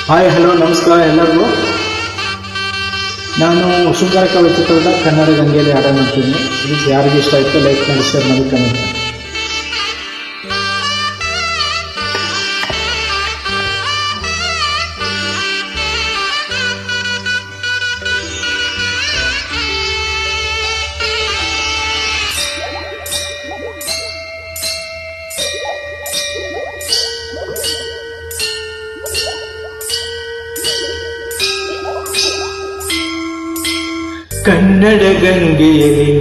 Hi hello ನಮಸ್ಕಾರ ಎಲ್ಲರಿಗೂ. ನಾನು ಶೃಂಗಾರ ಕಾವ್ಯ ಚಿತ್ರದ ಕನ್ನಡ ಗಂಗೆಯಲ್ಲಿ ಹಾಡ ಮಾಡ್ತೀನಿ. ಇದು ಯಾರಿಗೂ ಇಷ್ಟ ಆಯಿತು ಲೈಕ್ ಮಾಡಿ, ಶೇರ್ ಮಾಡಿ, ಕಮೆಂಟ್ ಮಾಡಿ. ಕನ್ನಡ ಗಂಗೆಯಲ್ಲಿ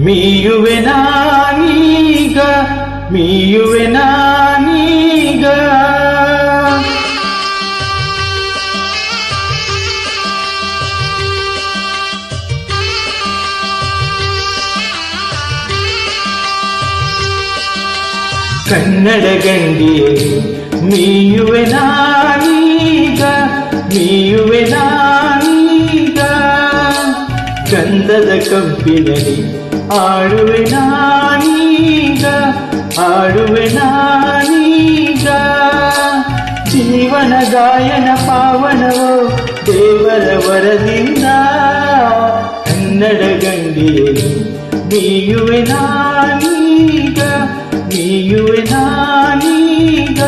ಮೀಯುವೆ ನಾನೀಗ, ಮೀಯುವೆ ನಾನೀಗ. ಕನ್ನಡ ಗಂಗೆಯಲ್ಲಿ ಮೀಯುವೆ ನಾನೀಗ, ಮೀಯುವೆ ನಾನೀಗ. ಗಂಧದ ಕಂಪಿನಲ್ಲಿ ಆಡುವೆ ನಾನೀಗ, ಆಡುವೆ ನಾನೀಗ. ಜೀವನ ಗಾಯನ ಪಾವನವೋ ದೇವರ ವರದಿಂದ. ಕನ್ನಡ ಗಂಗೆಯಲ್ಲಿ ಮೀಯುವೆ ನಾನೀಗ, ಮೀಯುವೆ ನಾನೀಗ.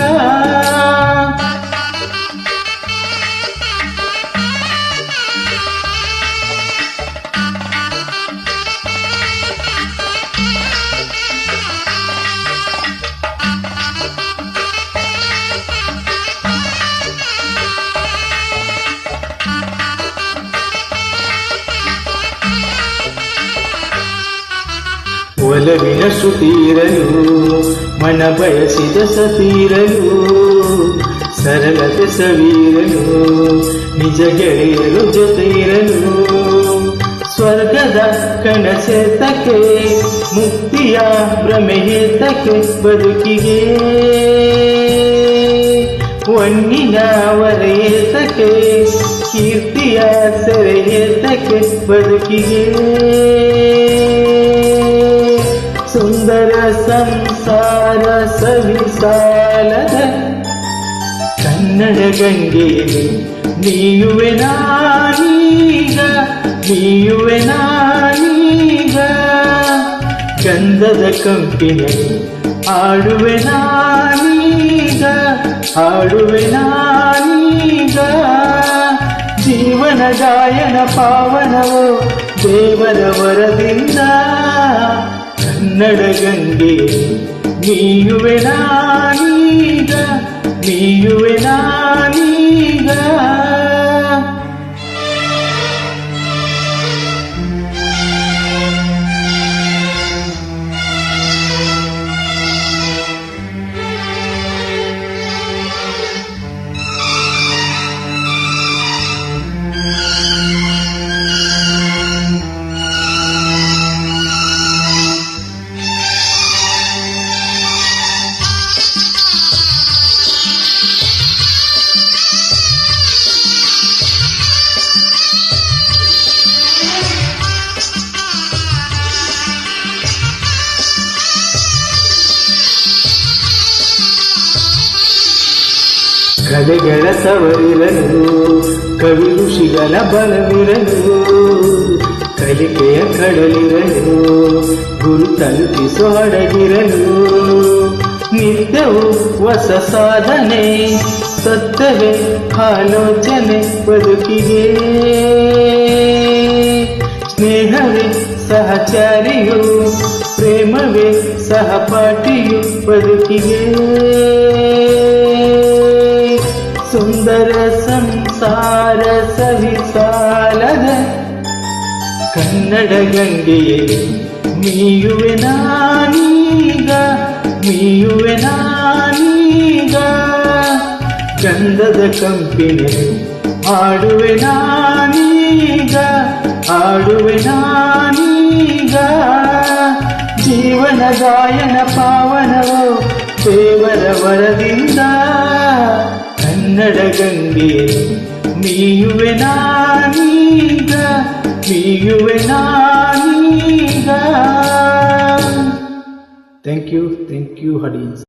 ಒಲವಿನ ಸುತೀರಲು ಮನ ಬಯಸಿದ ಸತೀರಲು, ಸರಳತೆ ಸವೀರಲು ನಿಜ ಗೆಳೆಯಲು ಜೊತೆ ಇರಲು. ಸ್ವರ್ಗದ ಕನಸೆತಕ್ಕೆ ಮುಕ್ತಿಯ ಭ್ರಮೆಯೇತಕ್ಕೆ ಬದುಕಿಗೆ, ಒಣ್ಣಿನ ವರೆಯೇತಕ್ಕೆ ಕೀರ್ತಿಯ ಸೆರೆಯೇತಕ್ಕೆ ಬದುಕಿಗೆ. ಸುಂದರ ಸಂಸಾರ ಸವಿಸಾಲದ ಕನ್ನಡ ಗಂಗೆಯಲ್ಲಿ ಮೀಯುವೆ ನಾನೀಗ, ಮೀಯುವೆ ನಾನೀಗ. ಗಂಧದ ಕಂಪಿನಲ್ಲಿ ಆಡುವೆ ನಾನೀಗ, ಆಡುವೆ ನಾನೀಗ. ಜೀವನ ಗಾಯನ ಪಾವನವೋ ದೇವರ ವರದಿಂದ. ಕನ್ನಡ ಗಂಗೆಯಲ್ಲಿ ಮೀಯುವೆ ನಾನೀಗ, ಮೀಯುವೆ ನಾನೀಗ. ಕಲೆಗಳ ಸವರಿರಲು ಕವಿ ಋಷಿಗಳ ಬಲವಿರಲು, ಕಲಿಕೆಯ ಕಡಲಿರಲು ಗುರು ತಲುಪಿಸೋ ಹಡಗಿರಲು. ನಿತ್ಯವೂ ಹೊಸ ಸಾಧನೆ ಸತ್ತವೇ ಆಲೋಚನೆ ಬದುಕಿಗೆ. ಸ್ನೇಹವೇ ಸಹಚಾರಿಯು, ಪ್ರೇಮವೇ ಸಹಪಾಠಿಯು ಬದುಕಿಗೆ. ಸುಂದರ ಸಂಸಾರ ಸವಿಸಾಲದ ಕನ್ನಡ ಗಂಗೆಯಲ್ಲಿ ಮೀಯುವೆ ನಾನೀಗ, ಮೀಯುವೆ ನಾನೀಗ. ಗಂಧದ ಕಂಪಿನಲ್ಲಿ ಆಡುವೆ ನಾನೀಗ, ಆಡುವೆ ನಾನೀಗ. ಜೀವನ ಗಾಯನ ಪಾವನವೋ ದೇವರ ವರದಿಂದ. ಕನ್ನಡ ಗಂಗೆಯಲ್ಲಿ ಮೀಯುವೆ ನಾನೀಗ, ಮೀಯುವೆ ನಾನೀಗ. Thank you audience.